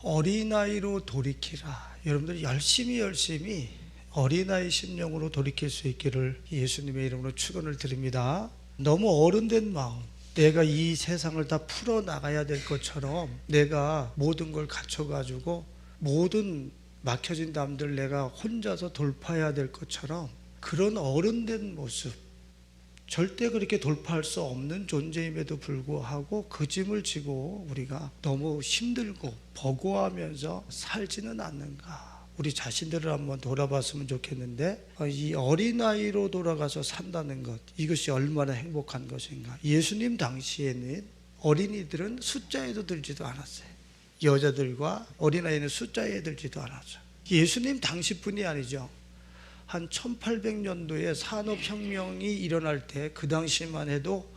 어린아이로 돌이키라. 여러분들 열심히 어린아이 심령으로 돌이킬 수 있기를 예수님의 이름으로 축원을 드립니다. 너무 어른된 마음, 내가 이 세상을 다 풀어나가야 될 것처럼 내가 모든 걸 갖춰가지고 모든 막혀진 담들 내가 혼자서 돌파해야 될 것처럼 그런 어른된 모습, 절대 그렇게 돌파할 수 없는 존재임에도 불구하고 그 짐을 지고 우리가 너무 힘들고 버거워하면서 살지는 않는가. 우리 자신들을 한번 돌아봤으면 좋겠는데, 이 어린아이로 돌아가서 산다는 것, 이것이 얼마나 행복한 것인가. 예수님 당시에는 어린이들은 숫자에도 들지도 않았어요. 여자들과 어린아이는 숫자에 들지도 않았어요. 예수님 당시뿐이 아니죠. 한 1800년도에 산업혁명이 일어날 때 그 당시만 해도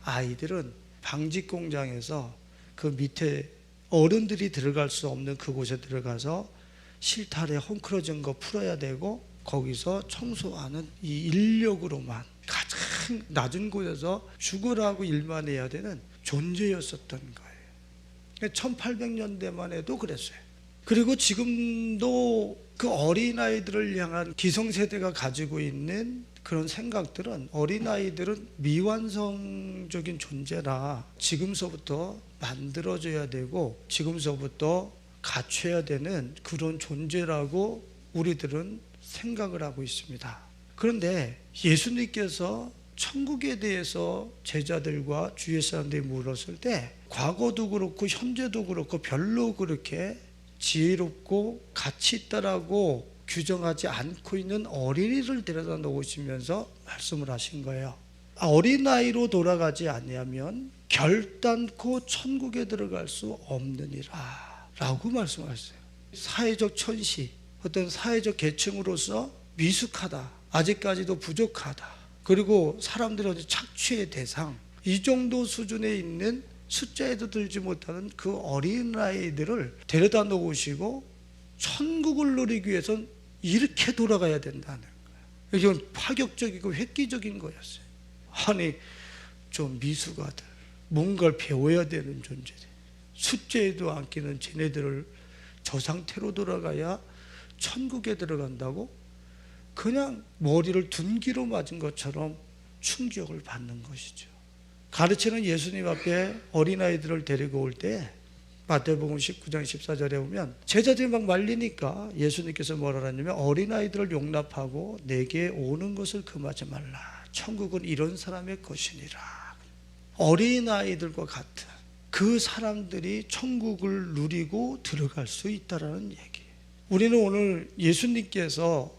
아이들은 방직공장에서 그 밑에 어른들이 들어갈 수 없는 그곳에 들어가서 실타래 헝클어진 거 풀어야 되고 거기서 청소하는 이 인력으로만 가장 낮은 곳에서 죽으라고 일만 해야 되는 존재였었던 거예요. 1800년대만 해도 그랬어요. 그리고 지금도 그 어린아이들을 향한 기성세대가 가지고 있는 그런 생각들은, 어린아이들은 미완성적인 존재라 지금서부터 만들어져야 되고 지금서부터 갖춰야 되는 그런 존재라고 우리들은 생각을 하고 있습니다. 그런데 예수님께서 천국에 대해서 제자들과 주위의 사람들이 물었을 때 과거도 그렇고 현재도 그렇고 별로 그렇게 지혜롭고 가치 있다라고 규정하지 않고 있는 어린이를 데려다 놓으시면서 말씀을 하신 거예요. 어린아이로 돌아가지 아니하면 결단코 천국에 들어갈 수 없느니라 라고 말씀하셨어요. 사회적 천시, 어떤 사회적 계층으로서 미숙하다, 아직까지도 부족하다, 그리고 사람들이 어디 착취의 대상, 이 정도 수준에 있는 숫자에도 들지 못하는 그 어린아이들을 데려다 놓으시고 천국을 누리기 위해서는 이렇게 돌아가야 된다는 거예요. 이건 파격적이고 획기적인 거였어요. 아니, 좀 미숙아들, 뭔가를 배워야 되는 존재들, 숫자에도 안 끼는 쟤네들을 저 상태로 돌아가야 천국에 들어간다고? 그냥 머리를 둔기로 맞은 것처럼 충격을 받는 것이죠. 가르치는 예수님 앞에 어린아이들을 데리고 올 때 마태복음 19장 14절에 보면 제자들이 막 말리니까 예수님께서 뭐라 하냐면 어린아이들을 용납하고 내게 오는 것을 금하지 말라. 천국은 이런 사람의 것이니라. 어린아이들과 같은 그 사람들이 천국을 누리고 들어갈 수 있다는 얘기예요. 우리는 오늘 예수님께서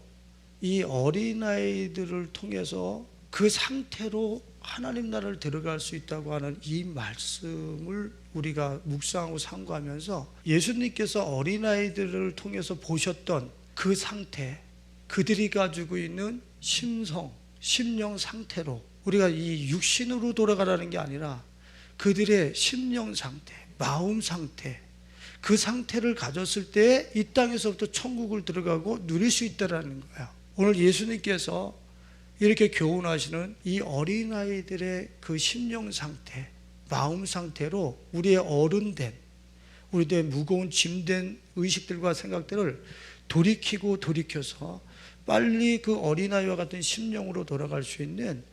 이 어린아이들을 통해서 그 상태로 하나님 나라를 들어갈 수 있다고 하는 이 말씀을 우리가 묵상하고 상고하면서 예수님께서 어린아이들을 통해서 보셨던 그 상태, 그들이 가지고 있는 심성, 심령 상태로 우리가 이 육신으로 돌아가라는 게 아니라 그들의 심령 상태, 마음 상태, 그 상태를 가졌을 때 이 땅에서부터 천국을 들어가고 누릴 수 있다는 거예요. 오늘 예수님께서 이렇게 교훈하시는 이 어린아이들의 그 심령 상태, 마음 상태로 우리의 어른된, 우리의 무거운 짐된 의식들과 생각들을 돌이켜서 빨리 그 어린아이와 같은 심령으로 돌아갈 수 있는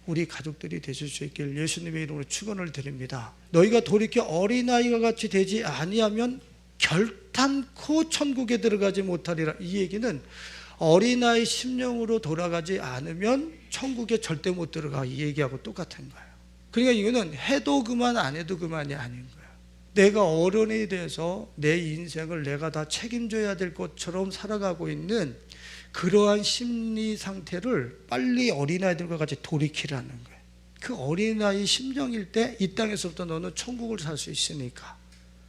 우리 가족들이 되실 수 있기를 예수님의 이름으로 축원을 드립니다. 너희가 돌이켜 어린아이와 같이 되지 아니하면 결단코 천국에 들어가지 못하리라. 이 얘기는 어린아이 심령으로 돌아가지 않으면 천국에 절대 못 들어가, 이 얘기하고 똑같은 거예요. 그러니까 이거는 해도 그만 안 해도 그만이 아닌 거예요. 내가 어른이 돼서 내 인생을 내가 다 책임져야 될 것처럼 살아가고 있는 그러한 심리 상태를 빨리 어린아이들과 같이 돌이키라는 거예요. 그 어린아이 심정일 때 이 땅에서부터 너는 천국을 살 수 있으니까.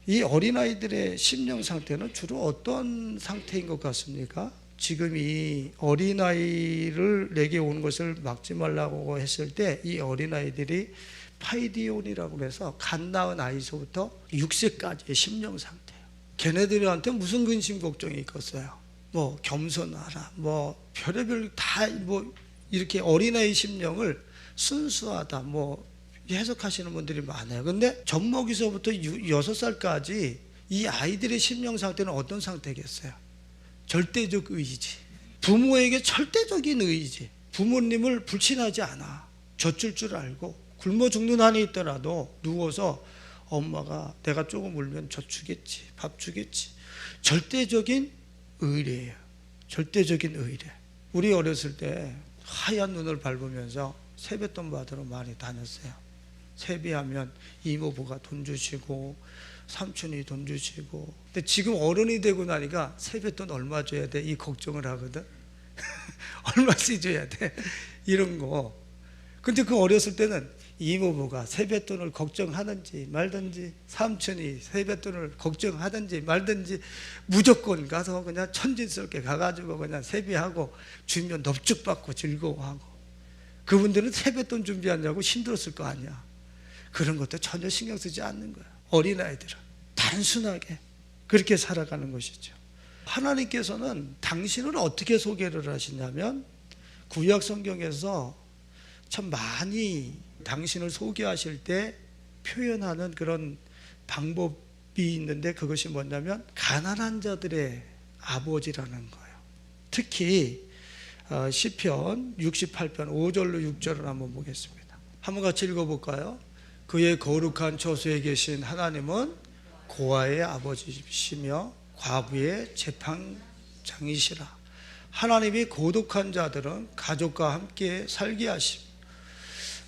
이 어린아이들의 심령 상태는 주로 어떤 상태인 것 같습니까? 지금 이 어린아이를 내게 오는 것을 막지 말라고 했을 때 이 어린아이들이 파이디온이라고 해서 갓 낳은 아이서부터 6세까지의 심령 상태예요. 걔네들한테 무슨 근심 걱정이 있겠어요? 뭐 겸손하라, 뭐 별의별 다 뭐 이렇게 어린아이 심령을 순수하다 뭐 해석하시는 분들이 많아요. 근데 젖먹이서부터 6살까지 이 아이들의 심령 상태는 어떤 상태겠어요? 절대적 의지. 부모에게 절대적인 의지. 부모님을 불신하지 않아. 젖줄 줄 알고 굶어 죽는 한이 있더라도 누워서 엄마가 내가 조금 울면 젖주겠지, 밥 주겠지. 절대적인 의례예요. 절대적인 의례. 우리 어렸을 때 하얀 눈을 밟으면서 세뱃돈 받으러 많이 다녔어요. 세배하면 이모부가 돈 주시고 삼촌이 돈 주시고. 근데 지금 어른이 되고 나니까 세뱃돈 얼마 줘야 돼? 이 걱정을 하거든. 얼마씩 줘야 돼? 이런 거. 근데 그 어렸을 때는 이모부가 세뱃돈을 걱정하든지 말든지, 삼촌이 세뱃돈을 걱정하든지 말든지 무조건 가서 그냥 천진스럽게 가가지고 그냥 세배하고 주면 넙죽받고 즐거워하고. 그분들은 세뱃돈 준비하냐고 힘들었을 거 아니야. 그런 것도 전혀 신경 쓰지 않는 거야. 어린아이들은 단순하게 그렇게 살아가는 것이죠. 하나님께서는 당신을 어떻게 소개를 하시냐면 구약 성경에서 참 많이 당신을 소개하실 때 표현하는 그런 방법이 있는데, 그것이 뭐냐면 가난한 자들의 아버지라는 거예요. 특히 시편 68편 5절로 6절을 한번 보겠습니다. 한번 같이 읽어볼까요? 그의 거룩한 처소에 계신 하나님은 고아의 아버지시며 과부의 재판장이시라. 하나님이 고독한 자들은 가족과 함께 살게 하시고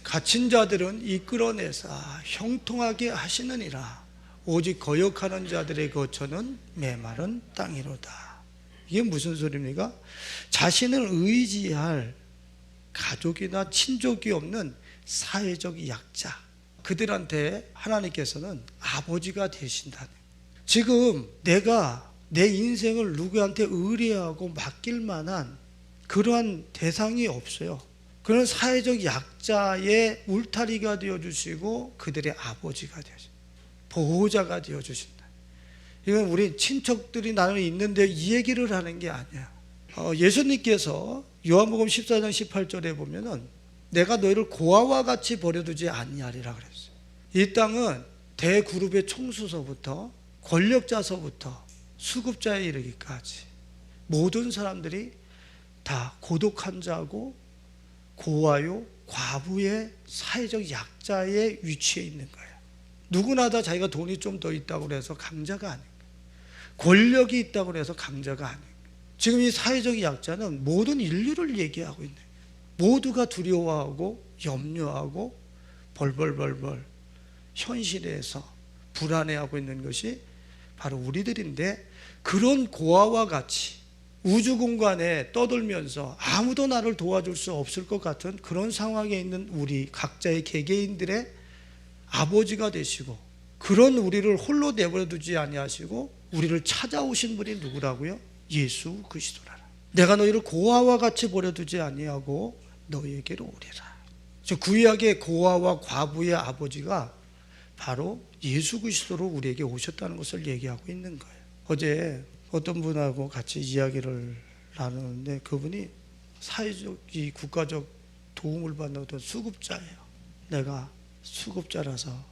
갇힌 자들은 이끌어내사 형통하게 하시느니라. 오직 거역하는 자들의 거처는 메마른 땅이로다. 이게 무슨 소리입니까? 자신을 의지할 가족이나 친족이 없는 사회적 약자, 그들한테 하나님께서는 아버지가 되신다는. 지금 내가 내 인생을 누구한테 의뢰하고 맡길 만한 그러한 대상이 없어요. 그런 사회적 약자의 울타리가 되어주시고 그들의 아버지가 되어주신다. 보호자가 되어주신다. 이건 우리 친척들이 나는 있는데 이 얘기를 하는 게 아니야. 예수님께서 요한복음 14장 18절에 보면은 내가 너희를 고아와 같이 버려두지 아니하리라 그랬어요. 이 땅은 대그룹의 총수서부터 권력자서부터 수급자에 이르기까지 모든 사람들이 다 고독한 자고 고아요, 과부의 사회적 약자의 위치에 있는 거예요. 누구나 다 자기가 돈이 좀 더 있다고 해서 강자가 아닌 거예요. 권력이 있다고 해서 강자가 아닌 거예요. 지금 이 사회적 약자는 모든 인류를 얘기하고 있는 거예요. 모두가 두려워하고 염려하고 벌벌벌벌 현실에서 불안해하고 있는 것이 바로 우리들인데, 그런 고아와 같이 우주 공간에 떠돌면서 아무도 나를 도와줄 수 없을 것 같은 그런 상황에 있는 우리 각자의 개개인들의 아버지가 되시고, 그런 우리를 홀로 내버려 두지 아니하시고 우리를 찾아오신 분이 누구라고요? 예수 그리스도라. 내가 너희를 고아와 같이 버려두지 아니하고 너희에게로 오리라. 구약의 고아와 과부의 아버지가 바로 예수 그리스도로 우리에게 오셨다는 것을 얘기하고 있는 거예요. 어제 어떤 분하고 같이 이야기를 나누는데 그분이 사회적, 이 국가적 도움을 받는 어떤 수급자예요. 내가 수급자라서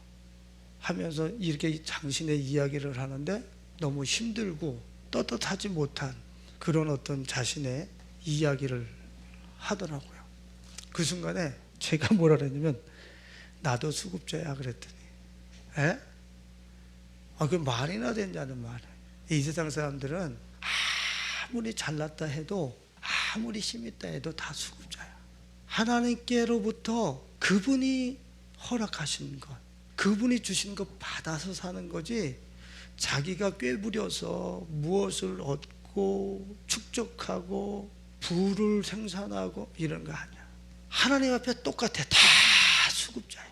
하면서 이렇게 당신의 이야기를 하는데 너무 힘들고 떳떳하지 못한 그런 어떤 자신의 이야기를 하더라고요. 그 순간에 제가 뭐라 그랬냐면 나도 수급자야 그랬더니, 에? 그 말이나 되냐는 말이에요. 이 세상 사람들은 아무리 잘났다 해도 아무리 힘있다 해도 다 수급자야. 하나님께로부터 그분이 허락하신 것, 그분이 주신 것 받아서 사는 거지, 자기가 꾀부려서 무엇을 얻고 축적하고 부를 생산하고 이런 거 아니야. 하나님 앞에 똑같아. 다 수급자야.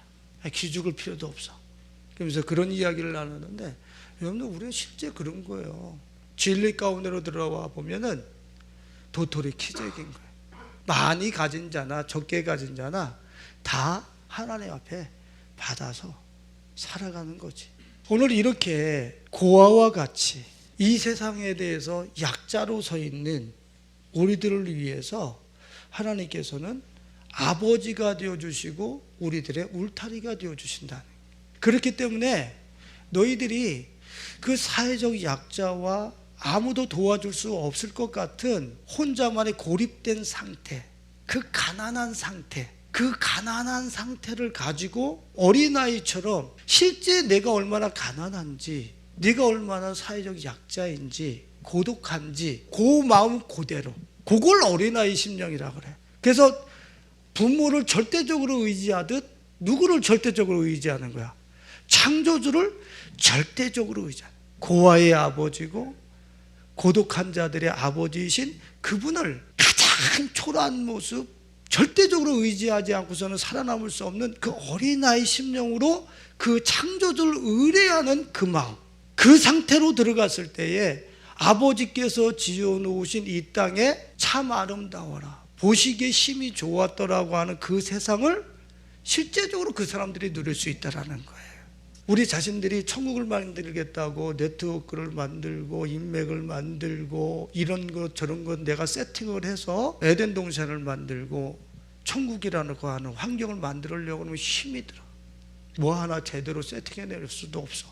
기죽을 필요도 없어. 그러면서 그런 이야기를 나누는데, 여러분들 우리는 실제 그런 거예요. 진리 가운데로 들어와 보면은 도토리 키재기인 거예요. 많이 가진 자나 적게 가진 자나 다 하나님 앞에 받아서 살아가는 거지. 오늘 이렇게 고아와 같이 이 세상에 대해서 약자로 서 있는 우리들을 위해서 하나님께서는 아버지가 되어주시고 우리들의 울타리가 되어주신다는. 그렇기 때문에 너희들이 그 사회적 약자와 아무도 도와줄 수 없을 것 같은 혼자만의 고립된 상태, 그 가난한 상태를 가지고 어린아이처럼 실제 내가 얼마나 가난한지, 내가 얼마나 사회적 약자인지, 고독한지 그 마음 그대로, 그걸 어린아이 심령이라고 그래. 그래서 부모를 절대적으로 의지하듯 누구를 절대적으로 의지하는 거야? 창조주를 절대적으로 의지하는, 고아의 아버지고 고독한 자들의 아버지이신 그분을 가장 초라한 모습, 절대적으로 의지하지 않고서는 살아남을 수 없는 그 어린아이 심령으로 그 창조주를 의뢰하는 그 마음, 그 상태로 들어갔을 때에 아버지께서 지어놓으신 이 땅에 참 아름다워라, 보시기에 심히 좋았더라고 하는 그 세상을 실제적으로 그 사람들이 누릴 수 있다는 거예요. 우리 자신들이 천국을 만들겠다고 네트워크를 만들고 인맥을 만들고 이런 것 저런 것 내가 세팅을 해서 에덴 동산을 만들고 천국이라는 거 하는 환경을 만들려고 하면 힘이 들어. 뭐 하나 제대로 세팅해낼 수도 없어.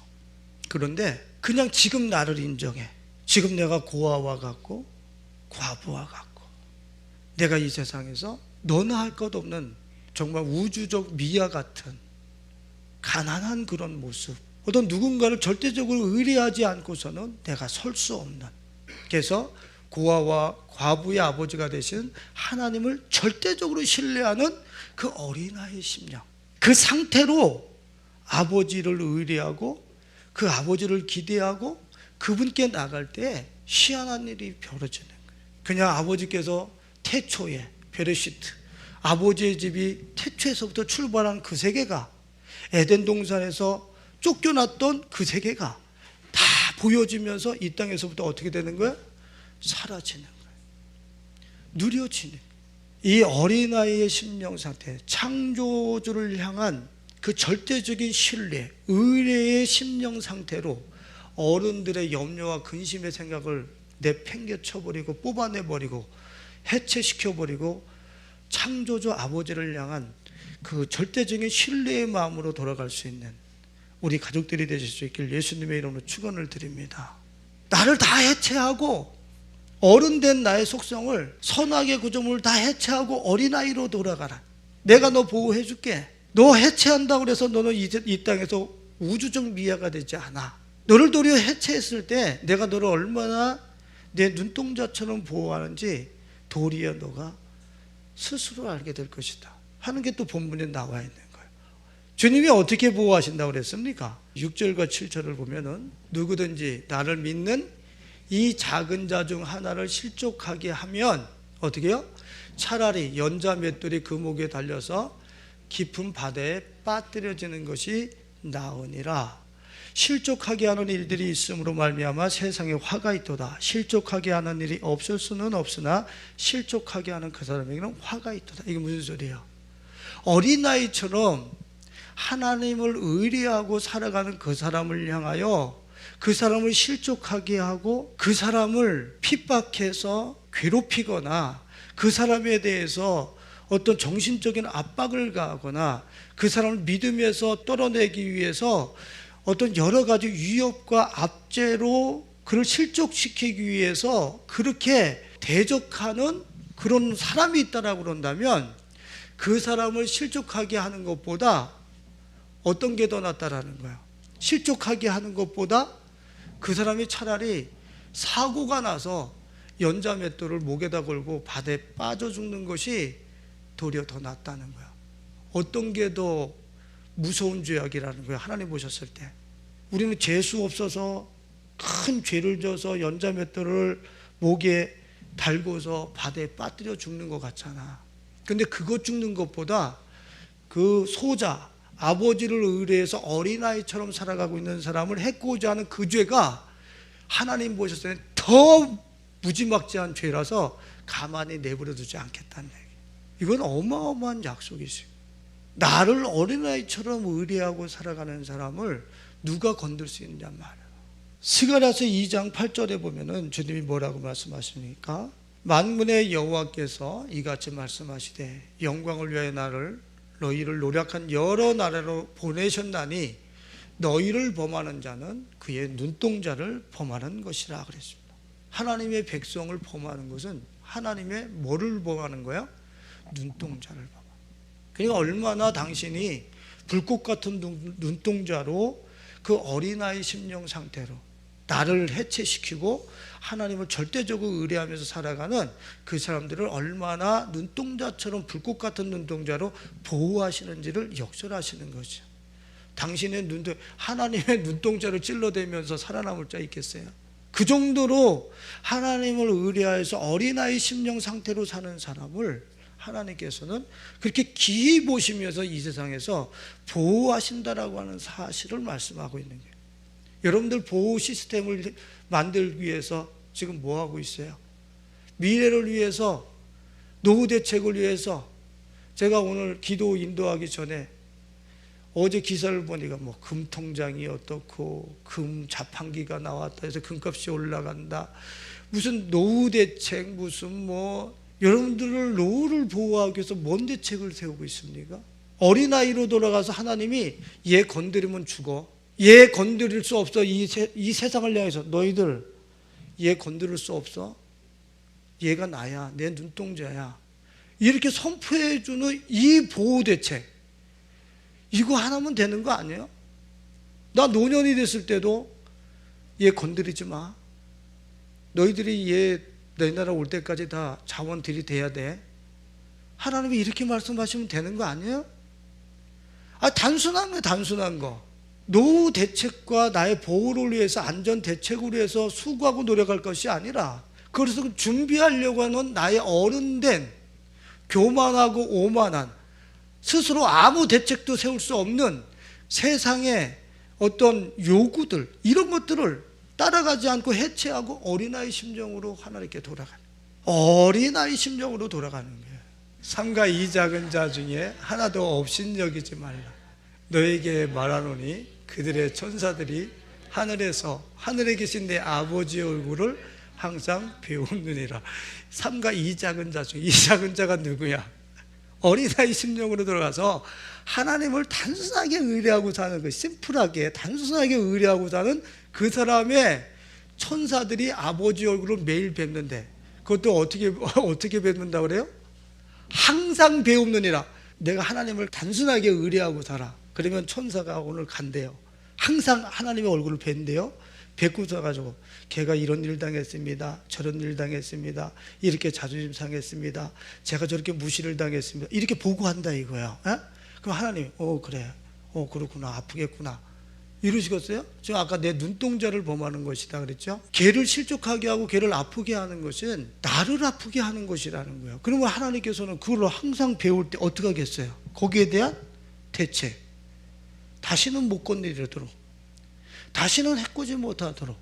그런데 그냥 지금 나를 인정해. 지금 내가 고아와 같고 과부와 같고 내가 이 세상에서 너나 할 것 없는 정말 우주적 미아 같은 가난한 그런 모습, 어떤 누군가를 절대적으로 의뢰하지 않고서는 내가 설 수 없는, 그래서 고아와 과부의 아버지가 되신 하나님을 절대적으로 신뢰하는 그 어린아이 심령, 그 상태로 아버지를 의뢰하고 그 아버지를 기대하고 그분께 나갈 때 희한한 일이 벌어지는 거예요. 그냥 아버지께서 태초에 베레시트, 아버지의 집이 태초에서부터 출발한 그 세계가, 에덴 동산에서 쫓겨났던 그 세계가 다 보여지면서 이 땅에서부터 어떻게 되는 거예요? 사라지는 거예요. 누려지는. 이 어린아이의 심령 상태, 창조주를 향한 그 절대적인 신뢰, 의뢰의 심령 상태로 어른들의 염려와 근심의 생각을 내팽개쳐버리고 뽑아내버리고 해체시켜버리고 창조주 아버지를 향한 그 절대적인 신뢰의 마음으로 돌아갈 수 있는 우리 가족들이 되실 수 있길 예수님의 이름으로 축원을 드립니다. 나를 다 해체하고 어른된 나의 속성을, 선악의 구조물을 다 해체하고 어린아이로 돌아가라. 내가 너 보호해 줄게. 너 해체한다고 해서 너는 이 땅에서 우주적 미아가 되지 않아. 너를 도리어 해체했을 때 내가 너를 얼마나 내 눈동자처럼 보호하는지 도리어 너가 스스로 알게 될 것이다 하는 게 또 본문에 나와 있는 거예요. 주님이 어떻게 보호하신다고 그랬습니까? 6절과 7절을 보면은 누구든지 나를 믿는 이 작은 자 중 하나를 실족하게 하면 어떻게 해요? 차라리 연자 맷돌이 그 목에 달려서 깊은 바다에 빠뜨려지는 것이 나으니라. 실족하게 하는 일들이 있음으로 말미암아 세상에 화가 있도다. 실족하게 하는 일이 없을 수는 없으나 실족하게 하는 그 사람에게는 화가 있도다. 이게 무슨 소리예요? 어린아이처럼 하나님을 의뢰하고 살아가는 그 사람을 향하여 그 사람을 실족하게 하고 그 사람을 핍박해서 괴롭히거나 그 사람에 대해서 어떤 정신적인 압박을 가하거나 그 사람을 믿음에서 떨어내기 위해서 어떤 여러 가지 위협과 압제로 그를 실족시키기 위해서 그렇게 대적하는 그런 사람이 있다라고 그런다면 그 사람을 실족하게 하는 것보다 어떤 게 더 낫다라는 거예요. 실족하게 하는 것보다 그 사람이 차라리 사고가 나서 연자맷돌을 목에다 걸고 바다에 빠져 죽는 것이 도리어 더 낫다는 거야. 어떤 게 더 무서운 죄악이라는 거예요. 하나님 보셨을 때 우리는 재수 없어서 큰 죄를 져서 연자맷돌을 목에 달고서 바다에 빠뜨려 죽는 것 같잖아. 근데 그거 죽는 것보다 그 소자, 아버지를 의뢰해서 어린아이처럼 살아가고 있는 사람을 해코자 하는 그 죄가 하나님 보셨을 때 더 무지막지한 죄라서 가만히 내버려 두지 않겠다는 얘기. 이건 어마어마한 약속이지. 나를 어린아이처럼 의뢰하고 살아가는 사람을 누가 건들 수 있느냐 말이야. 스가랴서 2장 8절에 보면은 주님이 뭐라고 말씀하십니까? 만군의 여호와께서 이같이 말씀하시되 영광을 위하여 너희를 노력한 여러 나라로 보내셨나니 너희를 범하는 자는 그의 눈동자를 범하는 것이라 그랬습니다. 하나님의 백성을 범하는 것은 하나님의 뭐를 범하는 거야? 눈동자를 범하는. 그러니까 얼마나 당신이 불꽃 같은 눈동자로 그 어린아이 심령 상태로 나를 해체시키고 하나님을 절대적으로 의뢰하면서 살아가는 그 사람들을 얼마나 눈동자처럼 불꽃 같은 눈동자로 보호하시는지를 역설하시는 거죠. 당신의 하나님의 눈동자를 찔러대면서 살아남을 자 있겠어요? 그 정도로 하나님을 의뢰해서 어린아이 심령 상태로 사는 사람을 하나님께서는 그렇게 기이 보시면서 이 세상에서 보호하신다라고 하는 사실을 말씀하고 있는 거예요. 여러분들 보호 시스템을 만들기 위해서 지금 뭐 하고 있어요? 미래를 위해서, 노후 대책을 위해서. 제가 오늘 기도 인도하기 전에 어제 기사를 보니까 뭐 금통장이 어떻고 금 자판기가 나왔다 해서 금값이 올라간다, 무슨 노후 대책, 무슨 뭐. 여러분들을 노후를 보호하기 위해서 뭔 대책을 세우고 있습니까? 어린아이로 돌아가서 하나님이 얘 건드리면 죽어, 얘 건드릴 수 없어, 이 세상을 향해서 너희들 얘 건드릴 수 없어, 얘가 나야, 내 눈동자야, 이렇게 선포해주는 이 보호대책, 이거 하나면 되는 거 아니에요? 나 노년이 됐을 때도 얘 건드리지 마, 너희들이 얘 너희 나라 올 때까지 다 자원 들이대야 돼. 하나님이 이렇게 말씀하시면 되는 거 아니에요? 단순한 거, 단순한 거. 노후 대책과 나의 보호를 위해서, 안전 대책을 위해서 수고하고 노력할 것이 아니라, 그래서 준비하려고 하는 나의 어른된 교만하고 오만한, 스스로 아무 대책도 세울 수 없는 세상의 어떤 요구들, 이런 것들을 따라가지 않고 해체하고 어린아이 심정으로 하나님께 돌아가는, 어린아이 심정으로 돌아가는 거예요. 삼가 이 작은 자 중에 하나도 업신여기지 말라. 너에게 말하노니 그들의 천사들이 하늘에서, 하늘에 계신 내 아버지의 얼굴을 항상 배우느니라. 삼가 이 작은 자 중에, 이 작은 자가 누구야? 어린아이 심정으로 들어가서 하나님을 단순하게 의뢰하고 사는 그, 심플하게 단순하게 의뢰하고 사는 그 사람의 천사들이 아버지 얼굴을 매일 뵙는데, 그것도 어떻게 뵙는다고 그래요? 항상 배우느니라. 내가 하나님을 단순하게 의뢰하고 살아. 그러면 천사가 오늘 간대요. 항상 하나님의 얼굴을 뵌대요. 뵙고서 가지고 걔가 이런 일 당했습니다, 저런 일 당했습니다, 이렇게 자존심 상했습니다, 제가 저렇게 무시를 당했습니다, 이렇게 보고한다 이거야. 그럼 하나님, 그래, 그렇구나, 아프겠구나, 이러시겠어요? 제가 아까 내 눈동자를 범하는 것이다 그랬죠? 걔를 실족하게 하고 걔를 아프게 하는 것은 나를 아프게 하는 것이라는 거예요. 그러면 하나님께서는 그걸 항상 배울 때 어떻게 하겠어요? 거기에 대한 대책, 다시는 못 건드리도록, 다시는 해코지 못하도록,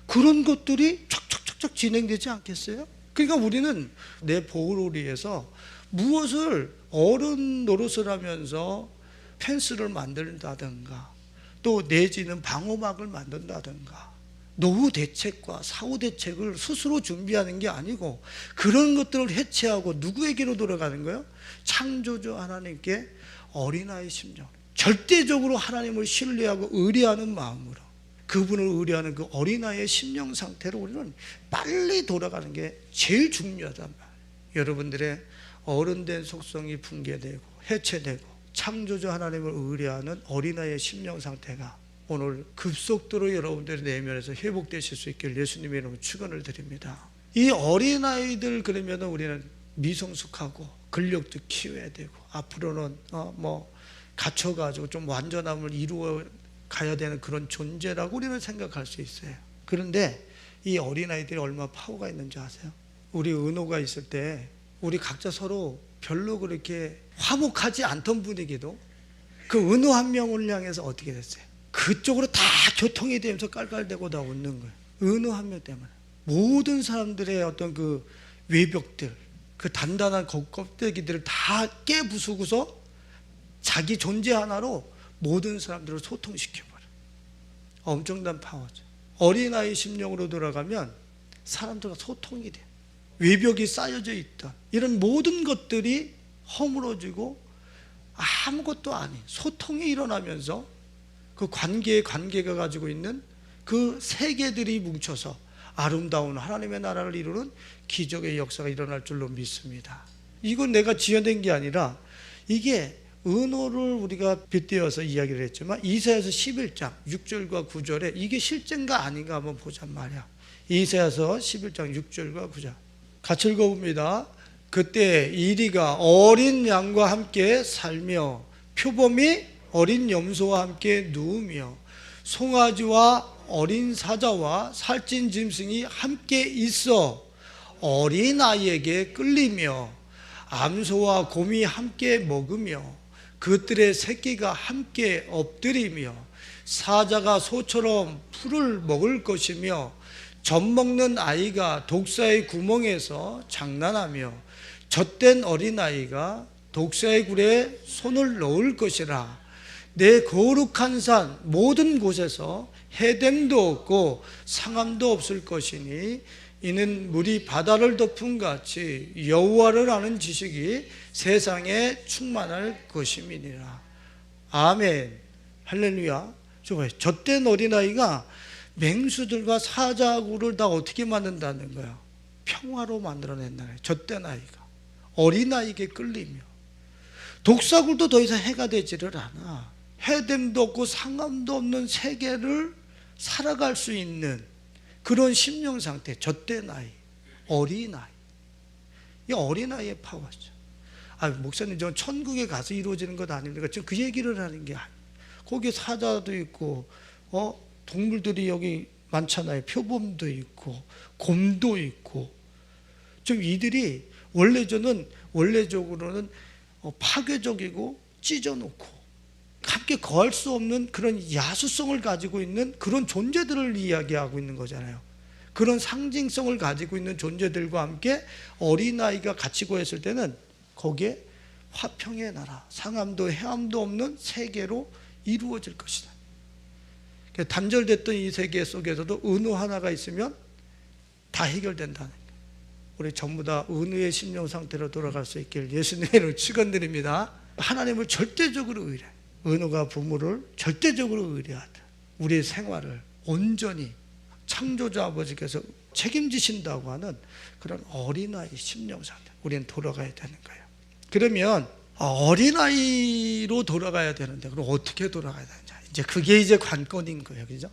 그런 것들이 척척척척 진행되지 않겠어요? 그러니까 우리는 내 보호를 위해서 무엇을, 어른 노릇을 하면서 펜스를 만든다든가, 또 내지는 방어막을 만든다든가, 노후 대책과 사후 대책을 스스로 준비하는 게 아니고 그런 것들을 해체하고 누구에게로 돌아가는 거예요? 창조주 하나님께 어린아이 심정, 절대적으로 하나님을 신뢰하고 의뢰하는 마음으로, 그분을 의뢰하는 그 어린아이의 심령 상태로 우리는 빨리 돌아가는 게 제일 중요하단 말이에요. 여러분들의 어른된 속성이 붕괴되고 해체되고 창조주 하나님을 의뢰하는 어린아이의 심령 상태가 오늘 급속도로 여러분들의 내면에서 회복되실 수 있기를 예수님의 이름으로 축원을 드립니다. 이 어린아이들, 그러면 우리는 미성숙하고 근력도 키워야 되고 앞으로는 갇혀가지고 좀 완전함을 이루어 가야 되는 그런 존재라고 우리는 생각할 수 있어요. 그런데 이 어린아이들이 얼마나 파워가 있는지 아세요? 우리 은호가 있을 때 우리 각자 서로 별로 그렇게 화목하지 않던 분위기도 그 은호 한 명을 향해서 어떻게 됐어요? 그쪽으로 다 교통이 되면서 깔깔대고 다 웃는 거예요. 은호 한 명 때문에 모든 사람들의 어떤 그 외벽들, 그 단단한 껍데기들을 다 깨부수고서 자기 존재 하나로 모든 사람들을 소통시켜버려. 엄청난 파워죠. 어린아이 심령으로 돌아가면 사람들과 소통이 돼. 외벽이 쌓여져 있던 이런 모든 것들이 허물어지고 아무것도 아닌 소통이 일어나면서 그 관계의 관계가 가지고 있는 그 세계들이 뭉쳐서 아름다운 하나님의 나라를 이루는 기적의 역사가 일어날 줄로 믿습니다. 이건 내가 지어낸 게 아니라 이게 은호를 우리가 빗대어서 이야기를 했지만 이사야서 11장 6절과 9절에 이게 실제인가 아닌가 한번 보잔 말이야. 이사야서 11장 6절과 9절 같이 읽어봅니다. 그때 이리가 어린 양과 함께 살며 표범이 어린 염소와 함께 누우며 송아지와 어린 사자와 살찐 짐승이 함께 있어 어린아이에게 끌리며 암소와 곰이 함께 먹으며 그들의 새끼가 함께 엎드리며 사자가 소처럼 풀을 먹을 것이며 젖먹는 아이가 독사의 구멍에서 장난하며 젖된 어린아이가 독사의 굴에 손을 넣을 것이라. 내 거룩한 산 모든 곳에서 해됨도 없고 상함도 없을 것이니 이는 물이 바다를 덮은 같이 여호와를 아는 지식이 세상에 충만할 것임이니라. 아멘. 할렐루야. 저거예요. 젖된 어린아이가 맹수들과 사자굴을 다 어떻게 만든다는 거야? 평화로 만들어낸다는 거야. 젖된 아이가 어린아이에게 끌리며 독사굴도 더 이상 해가 되지를 않아. 해됨도 없고 상함도 없는 세계를 살아갈 수 있는 그런 심령 상태. 젖된 아이, 어린아이. 이 어린아이의 파워죠. 목사님, 저 천국에 가서 이루어지는 것 아닙니까? 지금 그 얘기를 하는 게 아니에요. 거기 사자도 있고 동물들이 여기 많잖아요. 표범도 있고 곰도 있고. 좀 이들이 원래적으로는 파괴적이고 찢어놓고 함께 거할 수 없는 그런 야수성을 가지고 있는 그런 존재들을 이야기하고 있는 거잖아요. 그런 상징성을 가지고 있는 존재들과 함께 어린아이가 같이 거했을 때는 거기에 화평의 나라, 상함도 해함도 없는 세계로 이루어질 것이다. 단절됐던 이 세계 속에서도 은우 하나가 있으면 다 해결된다는 거예요. 우리 전부 다 은우의 심령 상태로 돌아갈 수 있길 예수님의 이름으로 축원드립니다. 하나님을 절대적으로 의뢰, 은우가 부모를 절대적으로 의뢰하다. 우리의 생활을 온전히 창조주 아버지께서 책임지신다고 하는 그런 어린아이 심령 상태, 우리는 돌아가야 되는 거예요. 그러면 어린아이로 돌아가야 되는데 그럼 어떻게 돌아가야 되느냐, 이제 그게 이제 관건인 거예요. 그죠?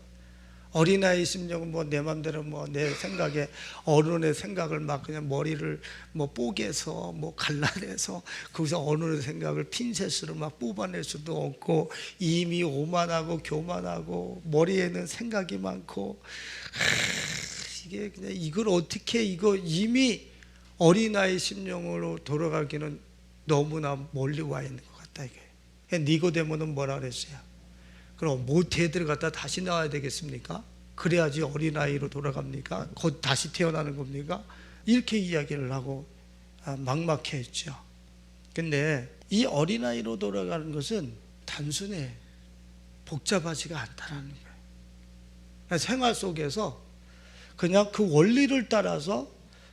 어린아이 심령은 내 맘대로 내 생각에 어른의 생각을 막 그냥 머리를 뽀개서 갈라내서 거기서 어른의 생각을 핀셋으로 막 뽑아낼 수도 없고, 이미 오만하고 교만하고 머리에는 생각이 많고, 이게 그냥 이걸 어떻게, 이거 이미 어린아이 심령으로 돌아가기는 너무나 멀리 와 있는 것 같다. 이게 니고데모는 뭐라 그랬어요? 그럼 모태에 들어갔다 다시 나와야 되겠습니까? 그래야지 어린아이로 돌아갑니까? 곧 다시 태어나는 겁니까? 이렇게 이야기를 하고 막막해 했죠. 근데 이 어린아이로 돌아가는 것은 단순해 복잡하지가 않다라는 거예요. 생활 속에서 그냥 그 원리를 따라서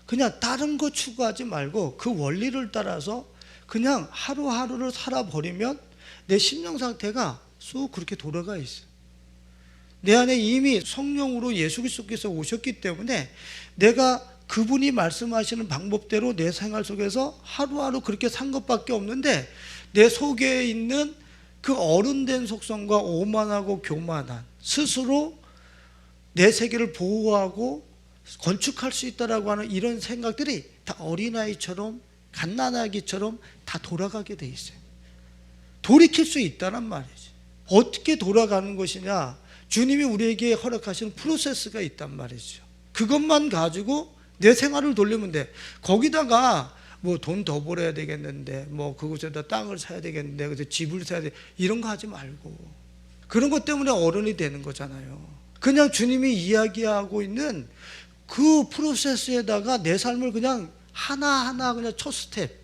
그냥 다른 거 추구하지 말고 그 원리를 따라서 그냥 하루하루를 살아버리면 내 심령 상태가 쑥 그렇게 돌아가 있어요. 내 안에 이미 성령으로 예수 그리스도께서 오셨기 때문에 내가 그분이 말씀하시는 방법대로 내 생활 속에서 하루하루 그렇게 산 것밖에 없는데, 내 속에 있는 그 어른된 속성과 오만하고 교만한, 스스로 내 세계를 보호하고 건축할 수 있다라고 하는 이런 생각들이 다 어린아이처럼 갓난아기처럼 다 돌아가게 돼 있어요. 돌이킬 수 있다란 말이지. 어떻게 돌아가는 것이냐, 주님이 우리에게 허락하시는 프로세스가 있단 말이죠. 그것만 가지고 내 생활을 돌리면 돼. 거기다가 돈 더 벌어야 되겠는데, 그곳에다 땅을 사야 되겠는데, 그래서 집을 사야 돼, 이런 거 하지 말고. 그런 것 때문에 어른이 되는 거잖아요. 그냥 주님이 이야기하고 있는 그 프로세스에다가 내 삶을 그냥 하나하나 그냥 첫 스텝,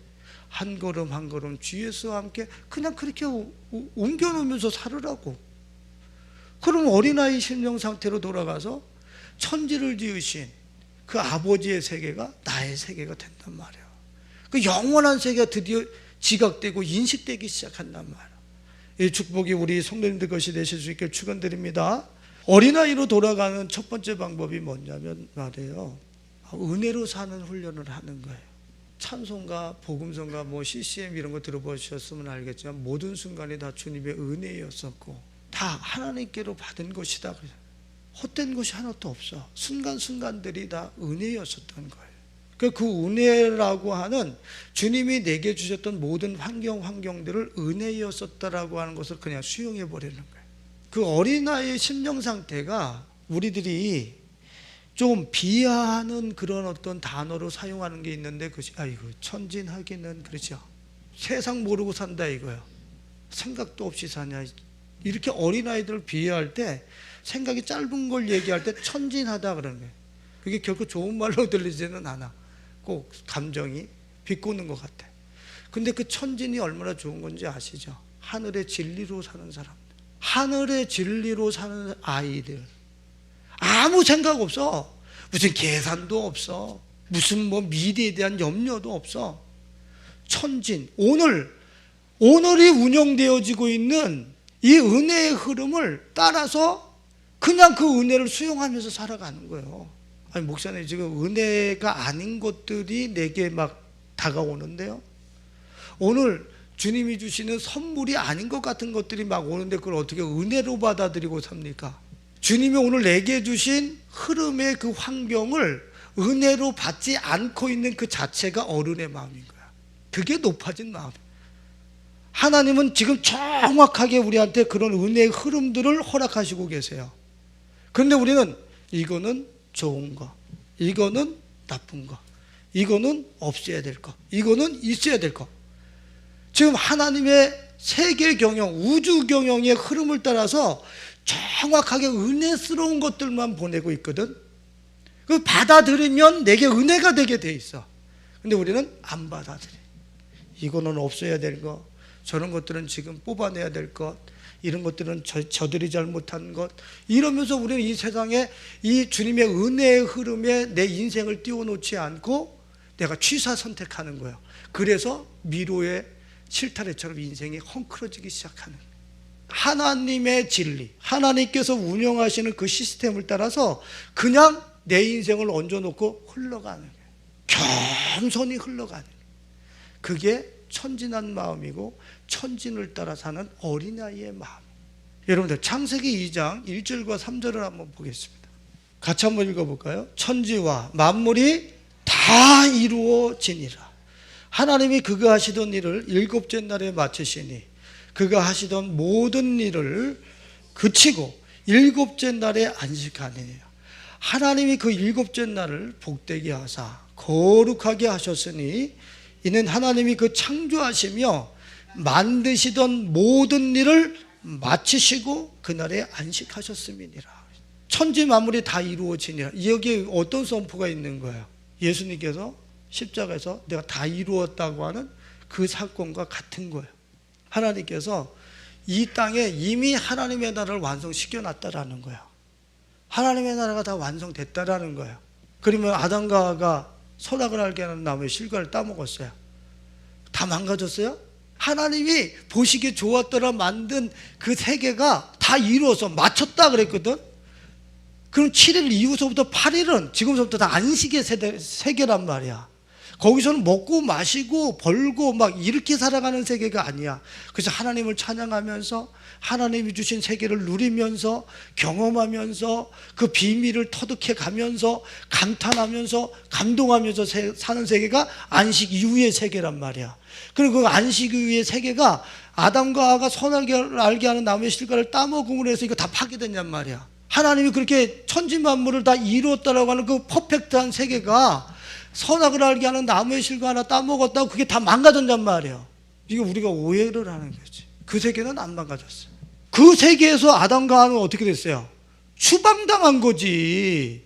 한 걸음 한 걸음 주 예수와 함께 그냥 그렇게 옮겨놓으면서 살으라고. 그럼 어린아이 심령 상태로 돌아가서 천지를 지으신 그 아버지의 세계가 나의 세계가 된단 말이야. 그 영원한 세계가 드디어 지각되고 인식되기 시작한단 말이야. 이 축복이 우리 성도님들 것이 되실 수 있길 축원드립니다. 어린아이로 돌아가는 첫 번째 방법이 뭐냐면 말이에요, 은혜로 사는 훈련을 하는 거예요. 찬송가, 복음성가, CCM 이런 거 들어보셨으면 알겠지만 모든 순간이 다 주님의 은혜였었고 다 하나님께로 받은 것이다. 헛된 것이 하나도 없어. 순간순간들이 다 은혜였었던 거예요. 그 은혜라고 하는 주님이 내게 주셨던 모든 환경들을 은혜였었다라고 하는 것을 그냥 수용해 버리는 거예요. 그 어린아이의 심령 상태가 우리들이 좀 비하하는 그런 어떤 단어로 사용하는 게 있는데, 그것이 아이고 천진하기는 그렇죠. 세상 모르고 산다 이거야. 생각도 없이 사냐. 이렇게 어린아이들을 비하할 때, 생각이 짧은 걸 얘기할 때 천진하다 그러는 거예요. 그게 결코 좋은 말로 들리지는 않아. 꼭 감정이 비꼬는 것 같아. 근데 그 천진이 얼마나 좋은 건지 아시죠? 하늘의 진리로 사는 사람들, 하늘의 진리로 사는 아이들, 아무 생각 없어. 무슨 계산도 없어. 무슨 미래에 대한 염려도 없어. 천진. 오늘이 운영되어지고 있는 이 은혜의 흐름을 따라서 그냥 그 은혜를 수용하면서 살아가는 거예요. 아니, 목사님 지금 은혜가 아닌 것들이 내게 막 다가오는데요. 오늘 주님이 주시는 선물이 아닌 것 같은 것들이 막 오는데 그걸 어떻게 은혜로 받아들이고 삽니까? 주님이 오늘 내게 주신 흐름의 그 환경을 은혜로 받지 않고 있는 그 자체가 어른의 마음인 거야. 그게 높아진 마음. 하나님은 지금 정확하게 우리한테 그런 은혜의 흐름들을 허락하시고 계세요. 그런데 우리는 이거는 좋은 거, 이거는 나쁜 거, 이거는 없어야 될 거, 이거는 있어야 될 거. 지금 하나님의 세계 경영, 우주 경영의 흐름을 따라서 정확하게 은혜스러운 것들만 보내고 있거든. 그 받아들이면 내게 은혜가 되게 돼 있어. 근데 우리는 안 받아들여. 이거는 없어야 될 거, 저런 것들은 지금 뽑아내야 될 것, 이런 것들은 저들이 잘못한 것, 이러면서 우리는 이 세상에 이 주님의 은혜의 흐름에 내 인생을 띄워놓지 않고 내가 취사 선택하는 거예요. 그래서 미로의 실타래처럼 인생이 헝클어지기 시작하는 거예요. 하나님의 진리, 하나님께서 운영하시는 그 시스템을 따라서 그냥 내 인생을 얹어놓고 흘러가는 거예요. 겸손히 흘러가는 거예요. 그게 천진한 마음이고 천진을 따라 사는 어린아이의 마음. 여러분들 창세기 2장 1절과 3절을 한번 보겠습니다. 같이 한번 읽어볼까요? 천지와 만물이 다 이루어지니라. 하나님이 그가 하시던 일을 일곱째 날에 마치시니 그가 하시던 모든 일을 그치고 일곱째 날에 안식하니라. 하나님이 그 일곱째 날을 복되게 하사 거룩하게 하셨으니 이는 하나님이 그 창조하시며 만드시던 모든 일을 마치시고 그날에 안식하셨음이니라. 천지 만물이 다 이루어지니라. 여기에 어떤 선포가 있는 거예요? 예수님께서 십자가에서 내가 다 이루었다고 하는 그 사건과 같은 거예요. 하나님께서 이 땅에 이미 하나님의 나라를 완성시켜 놨다라는 거예요. 하나님의 나라가 다 완성됐다라는 거예요. 그러면 아담과 하와가 선악을 알게 하는 나무의 실과를 따먹었어요. 다 망가졌어요? 하나님이 보시기에 좋았더라 만든 그 세계가 다 이루어서 마쳤다 그랬거든. 그럼 7일 이후서부터 8일은 지금서부터 다 안식의 세계란 말이야. 거기서는 먹고 마시고 벌고 막 이렇게 살아가는 세계가 아니야. 그래서 하나님을 찬양하면서 하나님이 주신 세계를 누리면서 경험하면서 그 비밀을 터득해 가면서 감탄하면서 감동하면서 사는 세계가 안식 이후의 세계란 말이야. 그리고 그 안식 이후의 세계가 아담과 하와가 선악을 알게 하는 나무의 실과를 따먹음으로 해서 이거 다 파괴됐냔 말이야. 하나님이 그렇게 천지 만물을 다 이루었다라고 하는 그 퍼펙트한 세계가 선악을 알게 하는 나무의 실과 하나 따먹었다고 그게 다 망가졌단 말이에요. 이게 우리가 오해를 하는 거지. 그 세계는 안 망가졌어요. 그 세계에서 아담과 하와는 어떻게 됐어요? 추방당한 거지.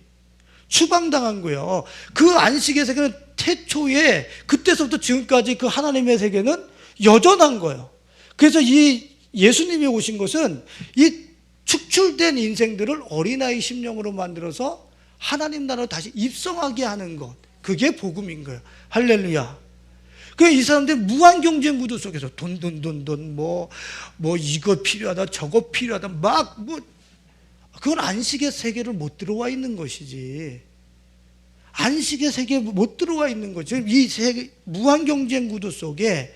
추방당한 거예요. 그 안식의 세계는 태초에 그때서부터 지금까지 그 하나님의 세계는 여전한 거예요. 그래서 이 예수님이 오신 것은 이 축출된 인생들을 어린아이 심령으로 만들어서 하나님 나라로 다시 입성하게 하는 것, 그게 복음인 거예요. 할렐루야. 이 사람들 무한 경쟁 구도 속에서 돈, 이거 필요하다, 저거 필요하다, 그건 안식의 세계를 못 들어와 있는 것이지. 안식의 세계에 못 들어와 있는 거죠. 이 세계, 무한 경쟁 구도 속에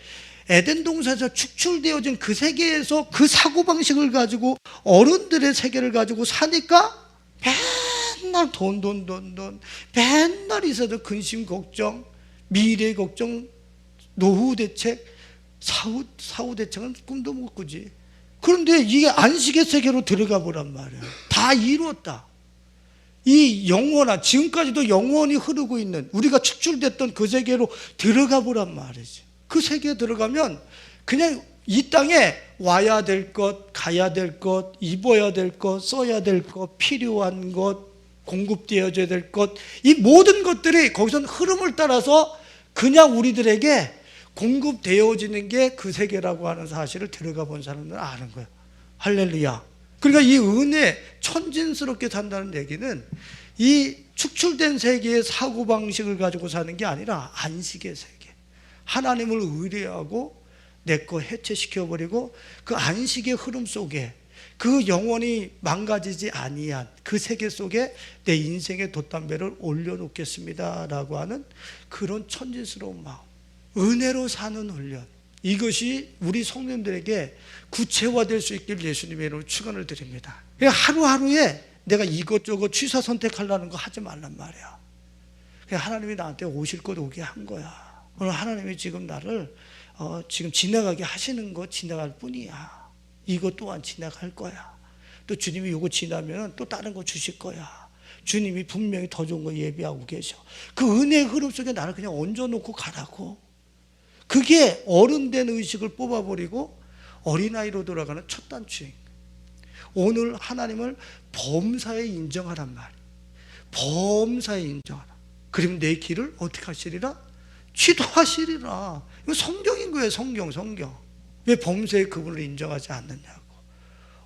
에덴 동산에서 축출되어진 그 세계에서 그 사고방식을 가지고 어른들의 세계를 가지고 사니까 맨날 돈, 맨날 있어도 근심 걱정, 미래 걱정, 노후 대책, 사후 대책은 꿈도 못 꾸지. 그런데 이게 안식의 세계로 들어가 보란 말이에요. 다 이루었다. 이 영원한, 지금까지도 영원히 흐르고 있는 우리가 축출됐던 그 세계로 들어가 보란 말이지. 그 세계에 들어가면 그냥 이 땅에 와야 될 것, 가야 될 것, 입어야 될 것, 써야 될 것, 필요한 것, 공급되어져야 될 것, 이 모든 것들이 거기서 흐름을 따라서 그냥 우리들에게 공급되어지는 게 그 세계라고 하는 사실을 들어가 본 사람들은 아는 거예요. 할렐루야. 그러니까 이 은혜, 천진스럽게 산다는 얘기는 이 축출된 세계의 사고방식을 가지고 사는 게 아니라 안식의 세계, 하나님을 의뢰하고 내 거 해체시켜버리고 그 안식의 흐름 속에 그 영원히 망가지지 아니한 그 세계 속에 내 인생의 돛담배를 올려놓겠습니다 라고 하는 그런 천진스러운 마음, 은혜로 사는 훈련, 이것이 우리 성도님들에게 구체화될 수 있길 예수님의 이름으로 축원을 드립니다. 하루하루에 내가 이것저것 취사 선택하려는 거 하지 말란 말이야. 하나님이 나한테 오실 것 오게 한 거야. 오늘 하나님이 지금 나를 지금 지나가게 하시는 거 지나갈 뿐이야. 이것 또한 지나갈 거야. 또 주님이 이거 지나면 또 다른 거 주실 거야. 주님이 분명히 더 좋은 거 예비하고 계셔. 그 은혜의 흐름 속에 나를 그냥 얹어놓고 가라고. 그게 어른된 의식을 뽑아버리고 어린아이로 돌아가는 첫 단추인 거예요. 오늘 하나님을 범사에 인정하란 말이에요. 범사에 인정하라. 그러면 내 길을 어떻게 하시리라? 지도하시리라. 이거 성경인 거예요. 성경. 왜 범사의 그분을 인정하지 않느냐고.